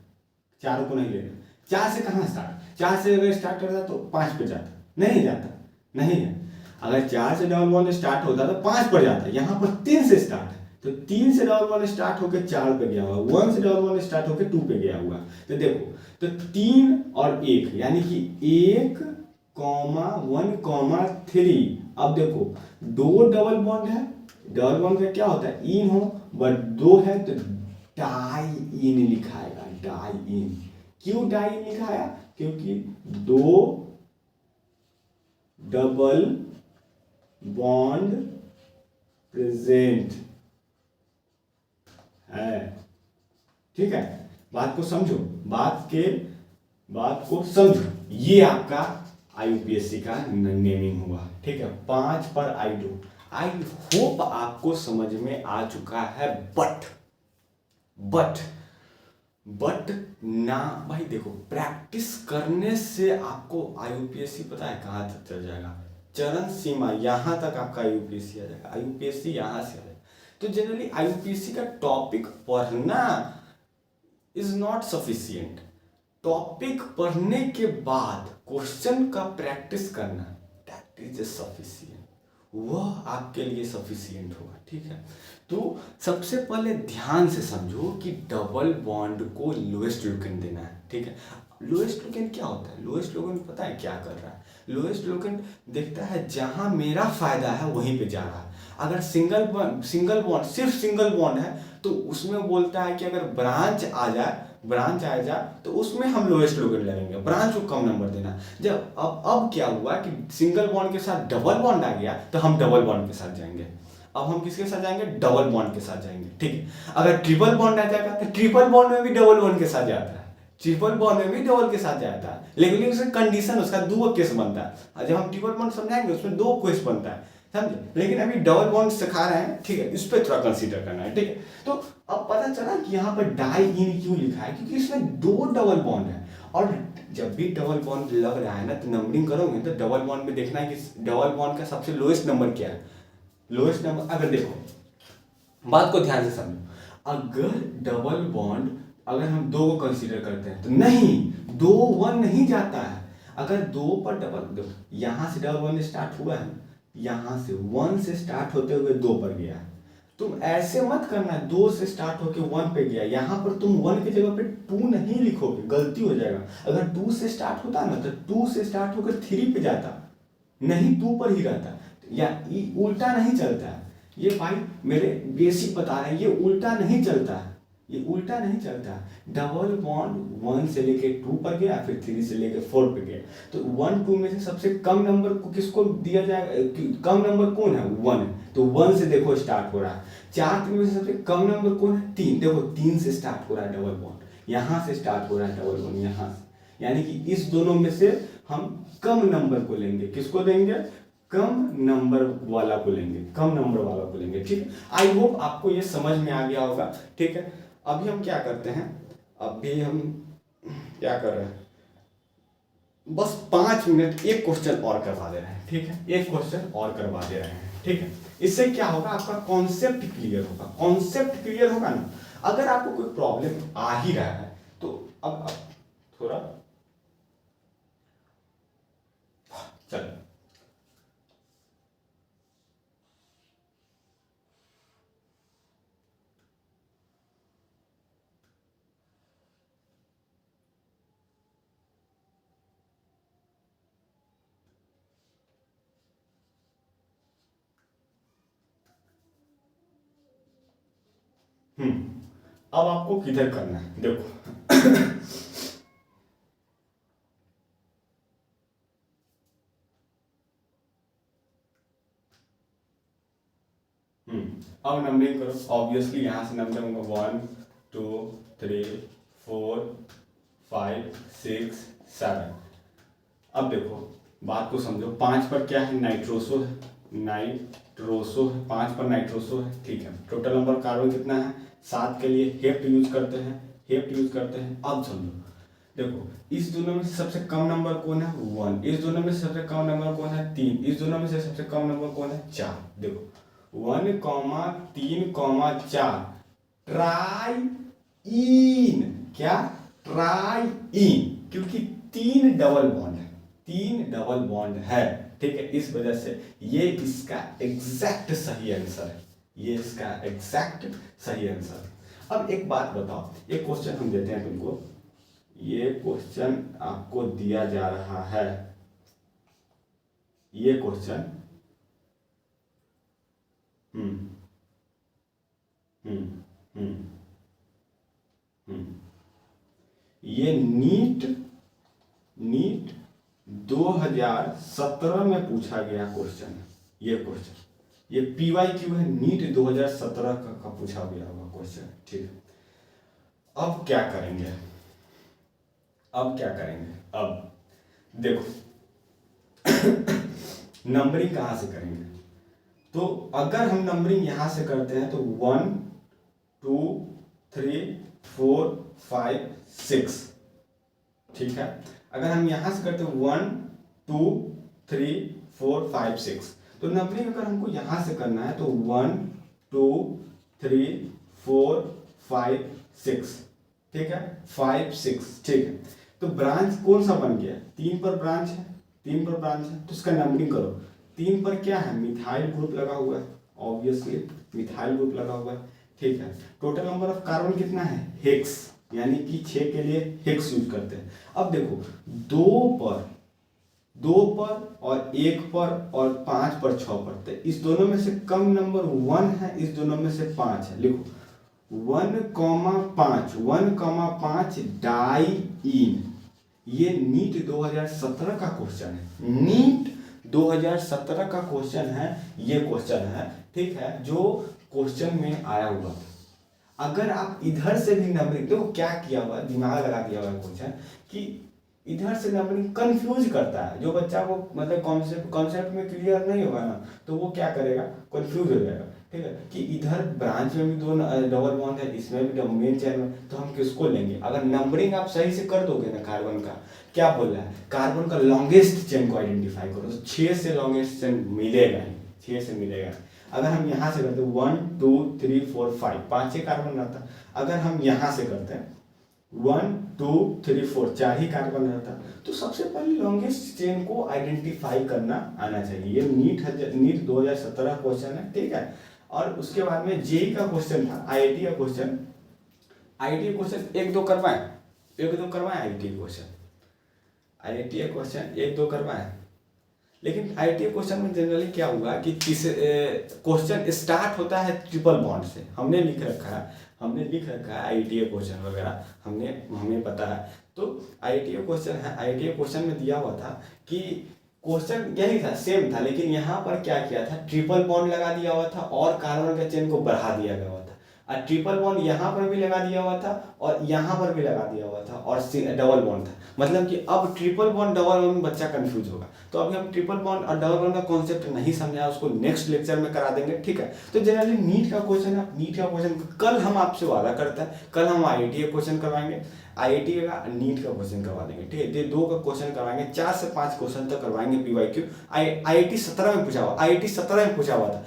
4 को नहीं लेना। 4 से कहाँ स्टार्ट, 4 से अगर स्टार्ट करता तो 5 पे जाता, नहीं जाता, नहीं है। अगर 4 से डबल बॉन्ड स्टार्ट होता तो 5 पर जाता, यहाँ पर 3 से स्टार्ट है, तो 3 से डबल बॉन्ड स्टार्ट होकर 4 पे गया हुआ, 1 से डबल बॉन्ड स्टार्ट होकर 2 पे गया हुआ। तो देखो, तो 3 और 1, यानी कि 1 1 3। अब देखो 2 डबल बॉन्ड है, डबल बॉन्ड का क्या होता है, इन हो, बट 2 है तो डाई इन लिखाएगा, डाई इन। क्यों डाई इन लिखाया, क्योंकि 2 डबल बॉन्ड प्रेजेंट है, ठीक है। बात को समझो, बात को समझो, ये आपका आईयूपीएससी का नेमिंग हुआ, ठीक है। 5 पर आइडो। आई होप आपको समझ में आ चुका है, बट ना भाई, देखो प्रैक्टिस करने से आपको आईयूपीएससी पता है कहाँ तक चल जाएगा, चरण सीमा यहाँ तक आपका आईयूपीएससी आ जाएगा, आईयूपीएससी यहाँ से आ जाएगा। तो जनरली आईयूपीएससी का टॉपिक पढ़ना इज नॉट सफिशियंट, टॉपिक पढ़ने के बाद क्वेश्चन का प्रैक्टिस करना, दैट इज सफिशियंट, वह आपके लिए सफिशियंट होगा, ठीक है। तो सबसे पहले ध्यान से समझो कि डबल बॉन्ड को लोएस्ट लोकेंट देना है, ठीक है। लोएस्ट लोकेंट क्या होता है, लोएस्ट लोकेंट पता है क्या कर रहा है, लोएस्ट लोकेंट देखता है जहां मेरा फायदा है वहीं पे जा रहा है। अगर सिंगल बॉन्ड सिर्फ सिंगल बॉन्ड है तो उसमें बोलता है कि अगर ब्रांच आ जाए तो उसमें हम लोएस्ट लोकेंट लगेंगे, ब्रांच को कम नंबर देना। जब अब क्या हुआ कि सिंगल बॉन्ड के साथ डबल बॉन्ड आ गया तो हम डबल बॉन्ड के साथ जाएंगे। अब हम किसके साथ जाएंगे, डबल बॉन्ड के साथ जाएंगे, ठीक है। अगर ट्रिपल बॉन्ड आ जाएगा तो ट्रिपल बॉन्ड में भी डबल बॉन्ड के साथ जाता है, ट्रिपल बॉन्ड में भी डबल के साथ जाता है, लेकिन उसका कंडीशन, उसका 2 केस बनता है। जब हम ट्रिपल बॉन्ड समझाएंगे उसमें 2 केस बनता है, समझे। लेकिन अभी डबल बॉन्ड सिखा रहे हैं, ठीक है, इस पर थोड़ा कंसीडर करना है, ठीक है। तो अब पता चला कि यहाँ पर डाई इन क्यों लिखा है, क्योंकि इसमें 2 डबल बॉन्ड है। और जब भी डबल बॉन्ड लग रहा है ना तो नंबरिंग करोगे तो डबल बॉन्ड में देखना है कि डबल बॉन्ड का सबसे लोएस्ट नंबर क्या है, लोएस्ट नंबर। अगर देखो बात को ध्यान से समझो, अगर डबल बॉन्ड, अगर हम 2 को कंसीडर करते हैं तो नहीं, 2 1 नहीं जाता है। अगर 2 पर डबल, यहां से डबल बॉन्ड स्टार्ट हुआ है, यहां से 1 से स्टार्ट होते हुए 2 पर गया, तुम ऐसे मत करना 2 से स्टार्ट होके 1 पे गया, यहां पर तुम 1 की जगह पे 2 नहीं लिखोगे, गलती हो जाएगा। अगर 2 से स्टार्ट होता ना तो 2 से स्टार्ट होकर 3 पे जाता, नहीं 2 पर ही रहता, या उल्टा नहीं चलता है। ये भाई मेरे बेसिक बता रहे हैं, ये उल्टा नहीं चलता है, ये उल्टा नहीं चलता। डबल बॉन्ड 1 से लेके 2 पर गया, फिर 3 से लेके 4 पे गया, तो 1 2 में से सबसे कम नंबर को किसको दिया जाएगा, कम नंबर कौन है, 1, तो 1 से देखो स्टार्ट हो रहा है। 4 3 में से सबसे कम नंबर कौन है, 3, देखो 3 से स्टार्ट हो रहा है डबल बॉन्ड, यहाँ से स्टार्ट हो रहा है डबल बॉन्ड, यहाँ से, यानी कि इस दोनों में से हम कम नंबर को लेंगे, किसको लेंगे, कम नंबर वाला को लेंगे, कम नंबर वाला को लेंगे, ठीक है। आई होप आपको ये समझ में आ गया होगा, ठीक है। अभी हम क्या करते हैं, अभी हम क्या कर रहे हैं, बस 5 मिनट एक क्वेश्चन और करवा दे रहे हैं, ठीक है, एक क्वेश्चन और करवा दे रहे हैं, ठीक है। इससे क्या होगा, आपका कॉन्सेप्ट क्लियर होगा, कॉन्सेप्ट क्लियर होगा ना। अगर आपको कोई प्रॉब्लम आ ही रहा है तो अब थोड़ा चलो, अब आपको किधर करना है, देखो अब नंबरिंग करो। ऑब्वियसली यहाँ से नंबर होगा 1 2 3 4 5 6 7। अब देखो बात को समझो, 5 पर क्या है, नाइट्रोसो है, नाइट्रोसो है, 5 पर नाइट्रोसो है, ठीक है। टोटल नंबर कार्बन कितना है, 7 के लिए हेप्ट यूज करते हैं, हेप्ट यूज करते हैं। अब समझो देखो, इस दोनों में से सबसे कम नंबर कौन है, 1। इस दोनों में से सबसे कम नंबर कौन है, 3। इस दोनों में से सबसे कम नंबर कौन है, 4। देखो 1, 3, 4 ट्राई इन, क्या, ट्राई इन, क्योंकि 3 डबल बॉन्ड है, 3 डबल बॉन्ड है, ठीक है। इस वजह से ये इसका एग्जैक्ट सही आंसर है, ये इसका एग्जैक्ट सही आंसर है। अब एक बात बताओ, एक क्वेश्चन हम देते हैं तुमको, ये क्वेश्चन आपको दिया जा रहा है, ये क्वेश्चन ये नीट 2017 में पूछा गया क्वेश्चन है। ये क्वेश्चन, ये PYQ है, नीट 2017 का पूछा गया हुआ क्वेश्चन, ठीक है। अब क्या करेंगे, अब देखो नंबरिंग कहाँ से करेंगे, तो अगर हम नंबरिंग यहाँ से करते हैं तो 1 2 3 4 5 6, ठीक है। अगर हम यहाँ से करते हैं 1 2 3 4 5 6, तो नंबरिंग अगर हमको यहाँ से करना है तो 1 2 3 4 5 6, ठीक है, 5 6, ठीक है। तो ब्रांच कौन सा बन गया, 3 पर ब्रांच है, 3 पर ब्रांच है, तो इसका नंबरिंग करो। 3 पर क्या है, मिथाइल ग्रुप लगा हुआ है, ऑब्वियसली मिथाइल ग्रुप लगा हुआ है, ठीक है। टोटल नंबर ऑफ कार्बन कितना है, हेक्स, यानी कि 6 के लिए हेक्स यूज करते हैं। अब देखो 2 पर और 1 पर और 5 पर 6 पर, तो इस दोनों में से कम नंबर 1 है, इस दोनों में से 5 है। लिखो 1,5 डाई इन, ये नीट 2017 का क्वेश्चन है, नीट 2017 का क्वेश्चन है, ये क्वेश्चन है, ठीक है, जो क्वेश्चन में आया हुआ था। अगर आप इधर से भी नंबरिंग, देखो क्या किया हुआ, दिमाग लगा दिया हुआ क्वेश्चन कि इधर से नंबरिंग कंफ्यूज करता है, जो बच्चा को मतलब कॉन्सेप्ट में क्लियर नहीं होगा ना, तो वो क्या करेगा, कंफ्यूज हो जाएगा, ठीक है। कि इधर ब्रांच में भी 2 डबल बॉन्ड है, इसमें भी मेन चेन में, तो हम किसको लेंगे। अगर नंबरिंग आप सही से कर दोगे ना, कार्बन का क्या बोल रहा है, कार्बन का लॉन्गेस्ट चेन को आइडेंटिफाई करो, तो 6 से लॉन्गेस्ट चेन मिलेगा ही, 6 से मिलेगा। अगर हम यहाँ से करते 1 2 3 4 5, 5 कार्बन रहता। अगर हम यहाँ से करते हैं 1 2 3 4, 4 ही कार्बन रहता, तो सबसे पहले लॉन्गेस्ट चेन को आइडेंटिफाई करना आना चाहिए। ये नीट 2017 क्वेश्चन है, ठीक है। और उसके बाद में जेई का क्वेश्चन था, आईआईटी का क्वेश्चन, आईआईटी क्वेश्चन 1 2 करवाएं, 1 2 करवाएं, आईआईटी क्वेश्चन 1 2 करवाएं। लेकिन आईआईटी क्वेश्चन में जनरली क्या हुआ कि क्वेश्चन स्टार्ट होता है ट्रिपल बॉन्ड से, हमने लिख रखा है आईआईटी क्वेश्चन वगैरह, हमें पता है। तो आईआईटी क्वेश्चन है, आईआईटी क्वेश्चन में दिया हुआ था कि क्वेश्चन यही था, सेम था, लेकिन यहाँ पर क्या किया था, ट्रिपल बॉन्ड लगा दिया हुआ था और कार्बन के चेन को बढ़ा दिया गया हुआ था। और ट्रिपल बॉन्ड यहाँ पर भी लगा दिया हुआ था और यहाँ पर भी लगा दिया हुआ था और डबल बॉन्ड था। मतलब कि अब ट्रिपल बॉन्ड डबल बॉन्ड में बच्चा कंफ्यूज होगा, तो अभी हम ट्रिपल बॉन्ड और डबल बॉन्ड का कॉन्सेप्ट नहीं समझा, उसको नेक्स्ट लेक्चर में करा देंगे, ठीक है। तो जनरली नीट का क्वेश्चन है, नीट का क्वेश्चन कल हम आपसे वादा करते हैं, कल हम आईआईटी का क्वेश्चन करवाएंगे, आईआईटी का नीट का क्वेश्चन करवा देंगे, ठीक है। ये 2 का क्वेश्चन करवाएंगे, 4 से 5 क्वेश्चन तक करवाएंगे PYQ। आईआईटी 17 में पूछा हुआ, आईआईटी 17 में पूछा हुआ था।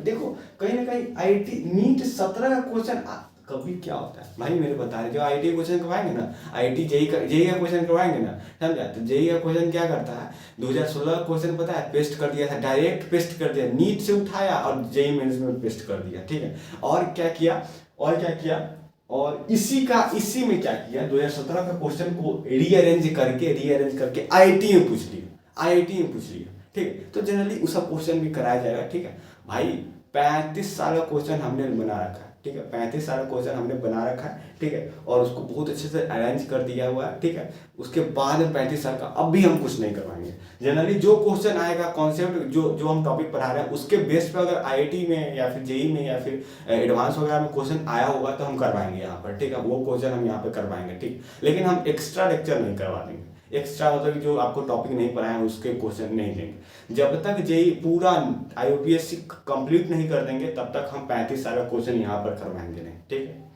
देखो कहीं ना कहीं आईआईटी नीट 17 का क्वेश्चन कभी क्या होता है भाई, मेरे बता रहे, जो आईआईटी क्वेश्चन करवाएंगे ना, आईआईटी जेई का क्वेश्चन करवाएंगे ना, समझा। तो जेई का क्वेश्चन क्या करता है, 2016 का क्वेश्चन पता है, पेस्ट कर दिया था, डायरेक्ट पेस्ट कर दिया, नीट से उठाया और जेई मेंस में पेस्ट कर दिया, ठीक है। और क्या किया और इसी में क्या किया, 2017 का क्वेश्चन को रीअरेंज करके आईआईटी में पूछ लिया, ठीक है। तो जनरली उसका क्वेश्चन भी कराया जाएगा, ठीक है भाई। 35 साल का क्वेश्चन हमने बना रखा है, ठीक है। 35 सारा क्वेश्चन हमने बना रखा है, ठीक है, और उसको बहुत अच्छे से अरेंज कर दिया हुआ है, ठीक है। उसके बाद में 35 साल का अब भी हम कुछ नहीं करवाएंगे। जनरली जो क्वेश्चन आएगा, कॉन्सेप्ट जो हम टॉपिक पढ़ा रहे हैं उसके बेस पे अगर आईआईटी में या फिर जेई में या फिर एडवांस वगैरह में क्वेश्चन आया होगा तो हम करवाएंगे यहाँ पर, ठीक है, वो क्वेश्चन हम यहाँ पे करवाएंगे, ठीक। लेकिन हम एक्स्ट्रा लेक्चर नहीं करवा देंगे। एक्स्ट्रा मतलब जो आपको टॉपिक नहीं पढ़ाए हैं उसके क्वेश्चन नहीं देंगे। जब तक जेई पूरा आईयूपीएससी कंप्लीट नहीं कर देंगे तब तक हम 35 सारा क्वेश्चन यहाँ पर करवाएंगे नहीं, ठीक है।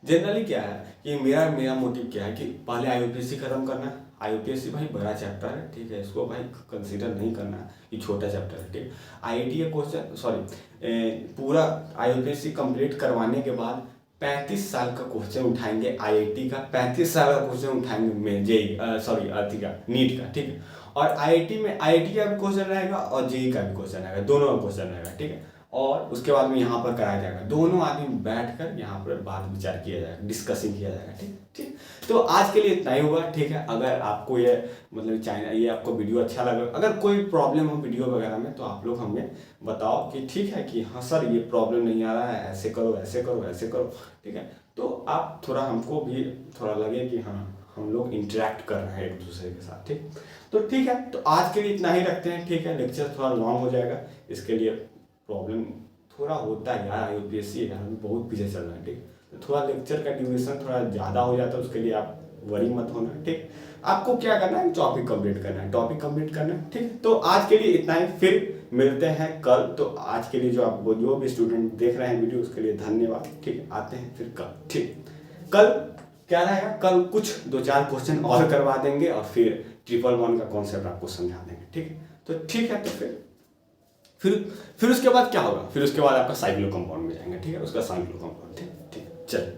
जनरली क्या है कि मेरा मोटिव क्या है कि पहले आईयूपीएससी खत्म करना है। आईयूपीएससी भाई बड़ा चैप्टर है, ठीक है, इसको भाई कंसीडर नहीं करना है कि छोटा चैप्टर है, ठीक। आईआईटी का क्वेश्चन पूरा आईयूपीएससी कंप्लीट करवाने के बाद 35 साल का क्वेश्चन उठाएंगे आईआईटी का, 35 साल का क्वेश्चन उठाएंगे में जेई अर्थी का, नीट का, ठीक है। और आईआईटी में आईआईटी का भी क्वेश्चन रहेगा और जेई का भी क्वेश्चन रहेगा, दोनों का क्वेश्चन रहेगा, ठीक है। और उसके बाद में यहाँ पर कराया जाएगा, दोनों आदमी बैठकर यहाँ पर बात विचार किया जाएगा, डिस्कसिंग किया जाएगा, ठीक ठीक। तो आज के लिए इतना ही हुआ, ठीक है। अगर आपको ये मतलब ये आपको वीडियो अच्छा लगा, अगर कोई प्रॉब्लम हो वीडियो वगैरह में तो आप लोग हमें बताओ कि ठीक है कि हाँ सर ये प्रॉब्लम नहीं आ रहा है, ऐसे करो ऐसे करो ऐसे करो, ठीक है। तो आप थोड़ा हमको भी थोड़ा लगे कि हाँ हम लोग इंटरेक्ट कर रहे हैं एक दूसरे के साथ, ठीक। तो ठीक है, तो आज के लिए इतना ही रखते हैं, ठीक है। लेक्चर थोड़ा लॉन्ग हो जाएगा, इसके लिए प्रॉब्लम थोड़ा होता है यार, यूपीएससी एग्जाम में बहुत पीछे चल रहा है, ठीक। तो थोड़ा लेक्चर का ड्यूरेशन थोड़ा ज़्यादा हो जाता है, उसके लिए आप वरी मत होना, ठीक। आपको क्या करना है, टॉपिक कंप्लीट करना है, टॉपिक कंप्लीट करना है, ठीक। तो आज के लिए इतना ही, फिर मिलते हैं कल। तो आज के लिए जो भी स्टूडेंट देख रहे हैं वीडियो उसके लिए धन्यवाद, ठीक। आते हैं फिर कल, ठीक। कल क्या रहेगा, कल कुछ 2-4 क्वेश्चन और करवा देंगे और फिर 111 का कॉन्सेप्ट आपको समझा देंगे, ठीक है। तो ठीक है, तो फिर उसके बाद क्या होगा, फिर उसके बाद आपका साइक्लो कंपाउंड में जाएंगे, ठीक है, उसका साइक्लो कंपाउंड, ठीक ठीक। चल।